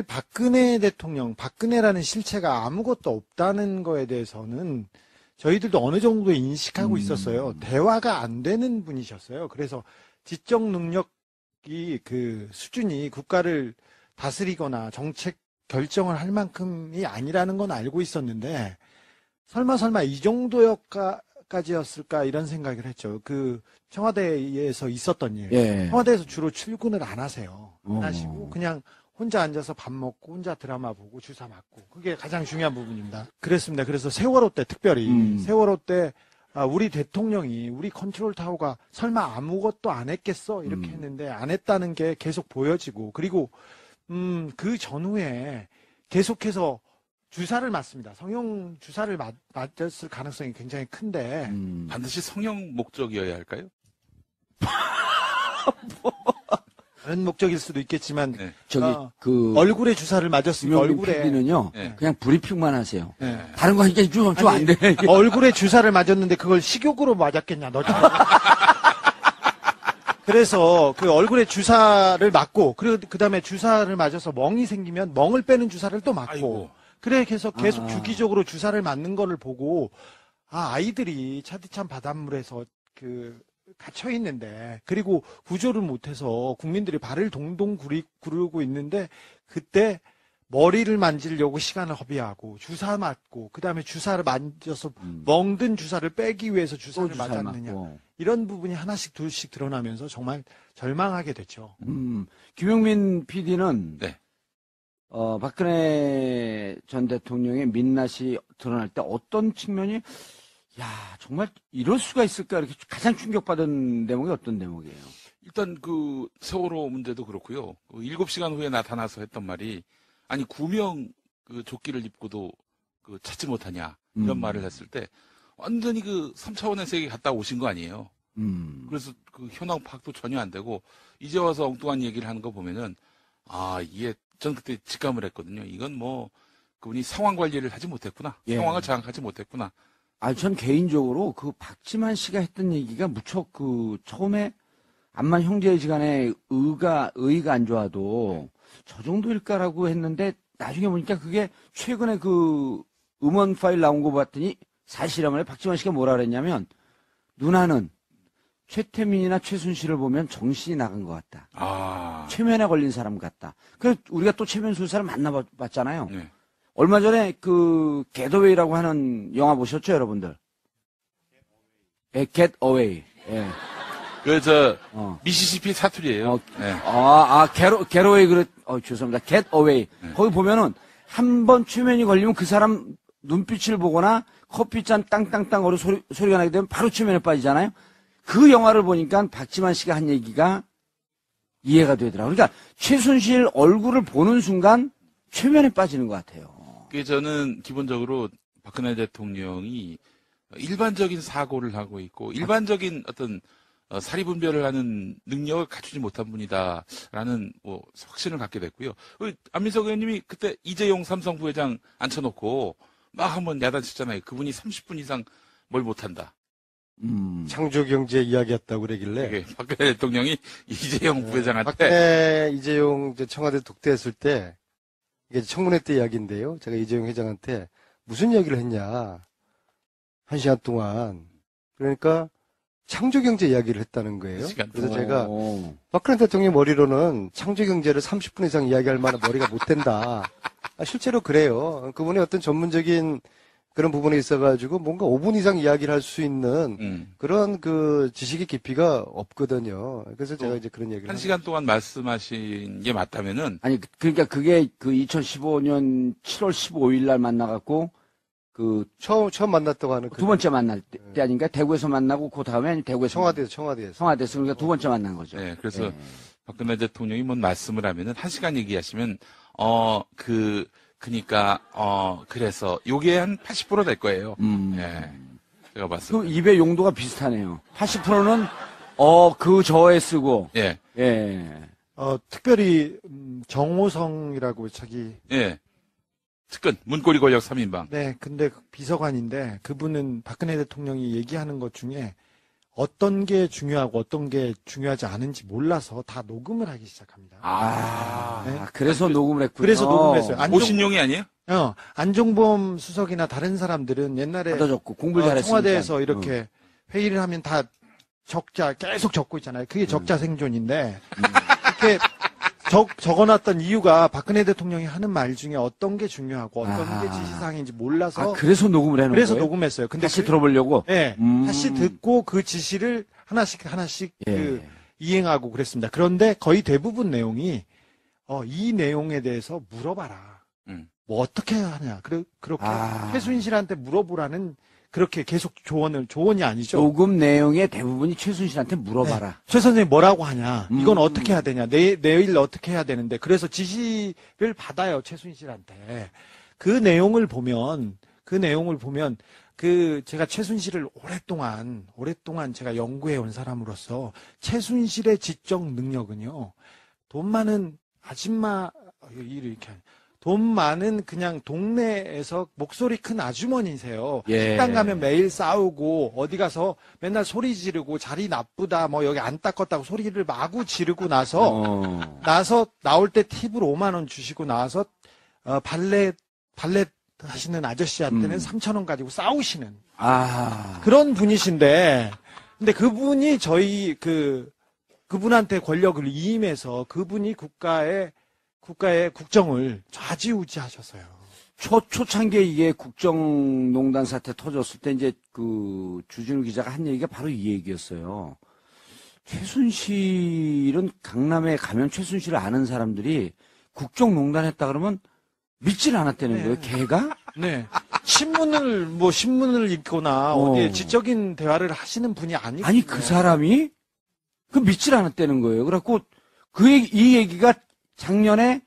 박근혜 대통령, 박근혜라는 실체가 아무것도 없다는 거에 대해서는 저희들도 어느 정도 인식하고 있었어요. 대화가 안 되는 분이셨어요. 그래서 지적 능력이 그 수준이 국가를 다스리거나 정책 결정을 할 만큼이 아니라는 건 알고 있었는데 설마 이 정도까지였을까 이런 생각을 했죠. 그 청와대에서 있었던 일. 예. 청와대에서 주로 출근을 안 하세요. 안 하시고 그냥 혼자 앉아서 밥 먹고 혼자 드라마 보고 주사 맞고 그게 가장 중요한 부분입니다. 그랬습니다. 그래서 세월호 때 특별히 세월호 때 우리 대통령이 우리 컨트롤 타워가 설마 아무것도 안 했겠어 이렇게 했는데 안 했다는 게 계속 보여지고 그리고 그 전후에 계속해서 주사를 맞습니다. 성형 주사를 맞았을 가능성이 굉장히 큰데 반드시 성형 목적이어야 할까요? 다른 목적일 수도 있겠지만 네. 저기 그 얼굴에 주사를 맞았으니까 김용민 얼굴에 PD는요. 네. 그냥 브리핑만 하세요. 네. 다른 거 하니까 좀 안 돼. 얼굴에 주사를 맞았는데 그걸 식욕으로 맞았겠냐 너처럼. 그래서 그 얼굴에 주사를 맞고 그리고 그다음에 주사를 맞아서 멍이 생기면 멍을 빼는 주사를 또 맞고 아이고. 그래 계속 주기적으로 주사를 맞는 거를 보고 아이들이 차디찬 바닷물에서 그 갇혀 있는데 그리고 구조를 못해서 국민들이 발을 동동 구르고 있는데 그때 머리를 만지려고 시간을 허비하고 주사 맞고 그다음에 주사를 만져서 멍든 주사를 빼기 위해서 주사를 맞았느냐 맞고. 이런 부분이 하나씩 둘씩 드러나면서 정말 절망하게 됐죠. 김용민 PD는 네. 박근혜 전 대통령의 민낯이 드러날 때 어떤 측면이 야 정말 이럴 수가 있을까 이렇게 가장 충격받은 대목이 어떤 대목이에요? 일단 그 세월호 문제도 그렇고요. 그 7시간 후에 나타나서 했던 말이 아니 구명 그 조끼를 입고도 그 찾지 못하냐 이런 말을 했을 때 완전히 그 3차원의 세계 갔다 오신 거 아니에요. 그래서 그 현황 파악도 전혀 안 되고 이제 와서 엉뚱한 얘기를 하는 거 보면은 이게 전 그때 직감을 했거든요. 이건 뭐 그분이 상황 관리를 하지 못했구나. 예. 상황을 장악하지 못했구나. 전 개인적으로 그 박지만 씨가 했던 얘기가 무척 그 처음에 암만 형제지간에 의의가 안 좋아도 저 정도일까라고 했는데 나중에 보니까 그게 최근에 그 음원 파일 나온 거 봤더니 사실이라면 박지만 씨가 뭐라 그랬냐면 누나는 최태민이나 최순실을 보면 정신이 나간 것 같다. 최면에 걸린 사람 같다. 그래서 우리가 또 최면 수사를 만나봤잖아요. 네. 얼마 전에 그 겟어웨이라고 하는 영화 보셨죠, 여러분들? 예, 겟어웨이. 예. 미시시피 사투리예요. 네. 겟어웨이 죄송합니다. 겟어웨이. 네. 거기 보면은 한 번 최면이 걸리면 그 사람 눈빛을 보거나 커피잔 땅땅땅 거리 소리가 나게 되면 바로 최면에 빠지잖아요. 그 영화를 보니까 박지만 씨가 한 얘기가 이해가 되더라고요. 그러니까 최순실 얼굴을 보는 순간 최면에 빠지는 것 같아요. 저는 기본적으로 박근혜 대통령이 일반적인 사고를 하고 있고 일반적인 어떤 사리분별을 하는 능력을 갖추지 못한 분이다라는 뭐 확신을 갖게 됐고요. 안민석 의원님이 그때 이재용 삼성 부회장 앉혀놓고 막 한번 야단쳤잖아요. 그분이 30분 이상 뭘 못한다. 창조경제 이야기했다고 그러길래 박근혜 대통령이 이재용 부회장한테 박근혜 이재용 청와대 독대했을 때 이게 청문회 때 이야기인데요. 제가 이재용 회장한테 무슨 이야기를 했냐 1시간 동안 그러니까 창조경제 이야기를 했다는 거예요. 그래서 제가 박근혜 대통령 머리로는 창조경제를 30분 이상 이야기할 만한 머리가 못 된다. 실제로 그래요. 그분의 어떤 전문적인 그런 부분에 있어가지고 뭔가 5분 이상 이야기를 할 수 있는 그런 그 지식의 깊이가 없거든요. 그래서 제가 이제 그런 얘기를 1시간 동안 말씀하신 게 맞다면은 아니 그러니까 그게 그 2015년 7월 15일 날 만나갖고 그 처음 만났다고 하는 두 번째 만날 때 아닌가? 대구에서 만나고 그 다음에 대구에서 청와대에서 그러니까 두 번째 만난 거죠. 네, 그래서 박근혜 대통령이 뭔 말씀을 하면은 1시간 얘기하시면 그러니까 그래서 요게 한 80%될 거예요. 네. 제가 봤을 때. 그 입의 용도가 비슷하네요. 80%는 그 저에 쓰고. 예. 예. 특별히 정호성이라고 자기 특근 문고리 권력 3인방. 네, 근데 비서관인데 그분은 박근혜 대통령이 얘기하는 것 중에 어떤 게 중요하고 어떤 게 중요하지 않은지 몰라서 다 녹음을 하기 시작합니다. 네. 그래서 녹음을 했군요. 그래서 녹음했어요. 모신용이 아니에요? 안종범 수석이나 다른 사람들은 옛날에 받아줬고 공부를 잘했으니까. 청와대에서 이렇게 회의를 하면 다 적자 계속 적고 있잖아요. 그게 적자 생존인데 이렇게 적어놨던 이유가 박근혜 대통령이 하는 말 중에 어떤 게 중요하고 어떤 게 지시사항인지 몰라서 그래서 녹음을 해놓은 그래서 거예요? 녹음했어요. 근데 다시 들어보려고? 네, 다시 듣고 그 지시를 하나씩 예. 이행하고 그랬습니다. 그런데 거의 대부분 내용이 이 내용에 대해서 물어봐라. 뭐 어떻게 하냐. 그렇게 최순실한테 물어보라는 그렇게 계속 조언이 아니죠. 녹음 내용의 대부분이 최순실한테 물어봐라. 네. 최 선생님 뭐라고 하냐. 이건 어떻게 해야 되냐. 내일 어떻게 해야 되는데. 그래서 지시를 받아요. 최순실한테. 그 내용을 보면 제가 최순실을 오랫동안 제가 연구해 온 사람으로서 최순실의 지적 능력은요. 돈 많은 아줌마 이렇게 돈 많은 그냥 동네에서 목소리 큰 아주머니세요. 예. 식당 가면 매일 싸우고 어디 가서 맨날 소리 지르고 자리 나쁘다 뭐 여기 안 닦았다고 소리를 마구 지르고 나서 나올 때 팁으로 5만 원 주시고 나와서 발렛 하시는 아저씨한테는 3,000원 가지고 싸우시는 그런 분이신데 근데 그분이 저희 그분한테 권력을 이임해서 그분이 국가의 국정을 좌지우지하셨어요. 초창기에 이게 국정농단 사태 터졌을 때 이제 주진우 기자가 한 얘기가 바로 이 얘기였어요. 최순실은 강남에 가면 최순실을 아는 사람들이 국정농단했다 그러면 믿질 않았다는 거예요. 걔가? 네. 신문을 읽거나 어디에 지적인 대화를 하시는 분이 아니고. 아니 그 사람이 믿질 않았다는 거예요. 그래갖고 이 얘기가 작년에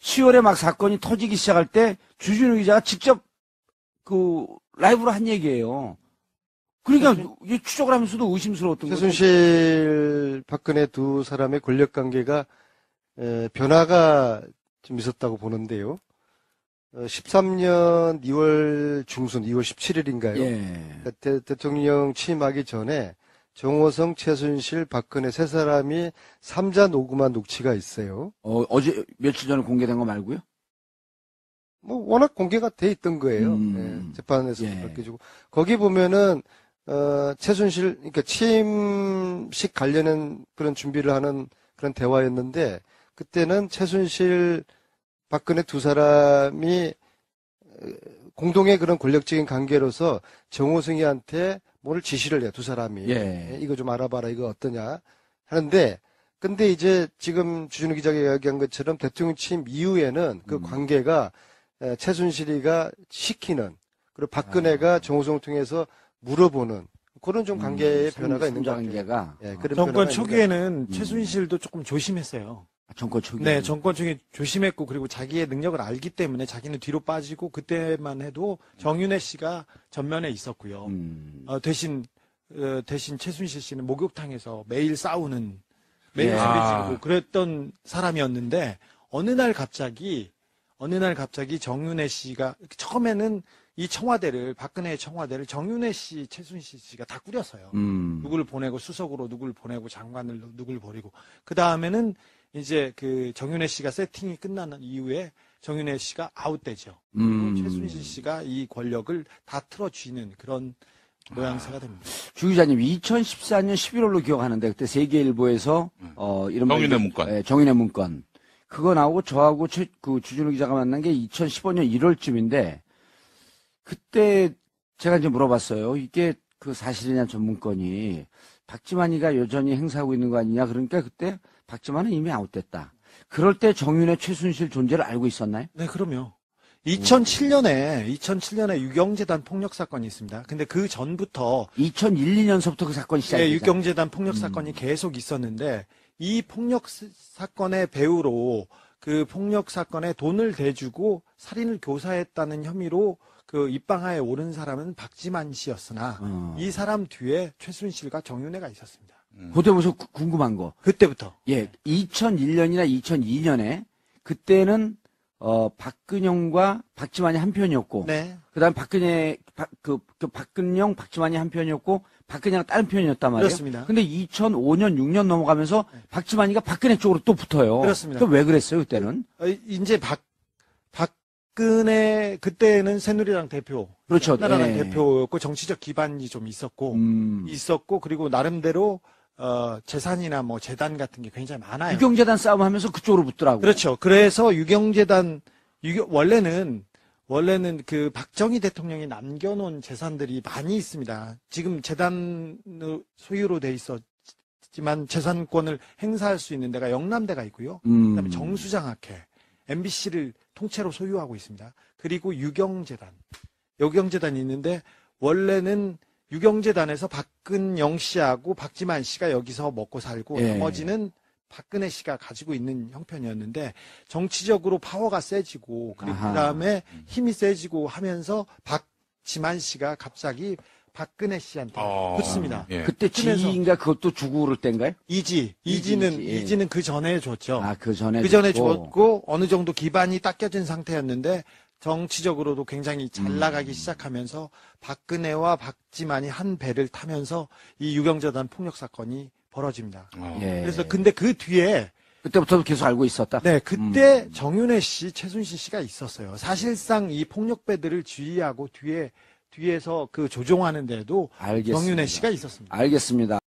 10월에 막 사건이 터지기 시작할 때 주진우 기자가 직접 라이브로 한 얘기예요. 그러니까 이게 추적을 하면서도 의심스러웠던 거죠. 최순실, 박근혜 두 사람의 권력 관계가 변화가 좀 있었다고 보는데요. 13년 2월 중순, 2월 17일인가요? 예. 대통령 취임하기 전에 정호성, 최순실, 박근혜 세 사람이 3자 녹음한 녹취가 있어요. 어제 며칠 전에 공개된 거 말고요? 뭐 워낙 공개가 돼 있던 거예요. 재판에서 밝혀지고 거기 보면은 최순실 그러니까 취임식 관련한 그런 준비를 하는 그런 대화였는데 그때는 최순실, 박근혜 두 사람이 공동의 그런 권력적인 관계로서 정호승이한테 뭘 지시를 해요, 두 사람이. 이거 좀 알아봐라, 이거 어떠냐. 하는데, 근데 이제 지금 주진우 기자가 이야기한 것처럼 대통령 취임 이후에는 그 관계가 최순실이가 시키는, 그리고 박근혜가 정호성을 통해서 물어보는 그런 좀 관계의 변화가 있는 것 같아요. 예, 그런 정권 초기에는 최순실도 조금 조심했어요. 정권 초기. 네, 정권 초기 조심했고 그리고 자기의 능력을 알기 때문에 자기는 뒤로 빠지고 그때만 해도 정윤회 씨가 전면에 있었고요. 대신 최순실 씨는 목욕탕에서 매일 싸우는 매일 소리 지르고 그랬던 사람이었는데 어느 날 갑자기 정윤회 씨가 처음에는 이 청와대를 박근혜의 청와대를 정윤회 씨, 최순실 씨가 다 꾸렸어요. 누구를 보내고 수석으로 누구를 보내고 장관을 누구를 버리고 그 다음에는 이제 정윤회 씨가 세팅이 끝나는 이후에 정윤회 씨가 아웃되죠. 그리고 최순실 씨가 이 권력을 다 틀어쥐는 그런 모양새가 됩니다. 주 기자님, 2014년 11월로 기억하는데 그때 세계일보에서 이른바 정윤회 문건. 정윤회 문건 그거 나오고 저하고 주진우 기자가 만난 게 2015년 1월쯤인데 그때 제가 이제 물어봤어요. 이게 사실이냐 전 문건이 박지만이가 여전히 행사하고 있는 거 아니냐. 그러니까 그때 박지만은 이미 아웃됐다. 그럴 때 정윤회 최순실 존재를 알고 있었나요? 네, 그럼요. 2007년에 유경재단 폭력 사건이 있습니다. 근데 그 전부터 2001, 2년서부터 그 사건이 시작됐죠. 네, 유경재단 폭력 사건이 계속 있었는데 이 폭력 사건의 배우로 그 폭력 사건에 돈을 대주고 살인을 교사했다는 혐의로 입방아에 오른 사람은 박지만 씨였으나 이 사람 뒤에 최순실과 정윤회가 있었습니다. 그때 보셔 궁금한 거. 그때부터. 예, 2001년이나 2002년에 그때는 박근영과 박지만이 한 편이었고, 네. 그다음 박근영, 박지만이 한 편이었고, 박근혜가 다른 편이었단 말이에요. 그렇습니다. 근데 2005년, 6년 넘어가면서 박지만이가 박근혜 쪽으로 또 붙어요. 그렇습니다. 그럼 왜 그랬어요, 그때는? 이제 박근혜 그때는 새누리당 대표, 그렇죠. 한나라당 예. 대표였고 정치적 기반이 좀 있었고 그리고 나름대로 재산이나 뭐 재단 같은 게 굉장히 많아요. 유경재단 싸움하면서 그쪽으로 붙더라고요. 그렇죠. 그래서 원래는 그 박정희 대통령이 남겨놓은 재산들이 많이 있습니다. 지금 재단 소유로 돼 있었지만 재산권을 행사할 수 있는 데가 영남대가 있고요. 그다음에 정수장학회, MBC를 통째로 소유하고 있습니다. 그리고 유경재단이 있는데 원래는 유경재단에서 박근영 씨하고 박지만 씨가 여기서 먹고 살고 예. 나머지는 박근혜 씨가 가지고 있는 형편이었는데 정치적으로 파워가 세지고 그다음에 힘이 세지고 하면서 박지만 씨가 갑자기 박근혜 씨한테 붙습니다. 예. 그때 지인가 그것도 주고 그럴 때인가요? 이지는 그 전에 줬죠. 아, 그 전에 줬고 어느 정도 기반이 닦여진 상태였는데 정치적으로도 굉장히 잘 나가기 시작하면서 박근혜와 박지만이 한 배를 타면서 이 유경재단 폭력 사건이 벌어집니다. 예. 그래서 근데 그 뒤에 그때부터도 계속 알고 있었다. 네, 그때 정윤회 씨, 최순실 씨가 있었어요. 사실상 이 폭력배들을 지휘하고 뒤에서 그 조종하는 데도 알겠습니다. 정윤회 씨가 있었습니다. 알겠습니다.